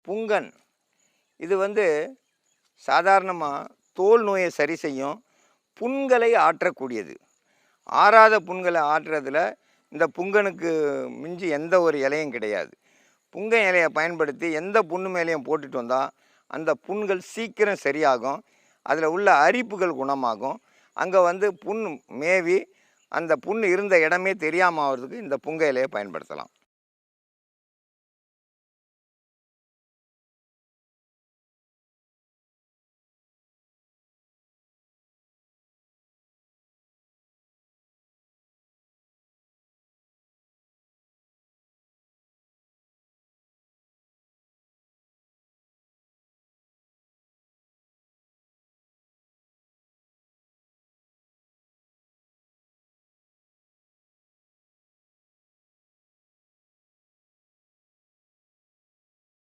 புங்கன் இது சாதாரணமாக தோல் நோயை சரி செய்யும், புண்களை ஆற்றக்கூடியது. ஆறாத புண்களை ஆற்றுறதுல இந்த புங்கனுக்கு மிஞ்சி எந்த ஒரு இலையும் கிடையாது. புங்கன் இலையை பயன்படுத்தி எந்த புண்ணு மேலேயும் போட்டுட்டு வந்தால் அந்த புண்கள் சீக்கிரம் சரியாகும். அதில் உள்ள அரிப்புகள் குணமாகும். அங்கே புண் மேவி அந்த புண் இருந்த இடமே தெரியாமல் ஆகிறதுக்கு இந்த புங்க இலையை பயன்படுத்தலாம்.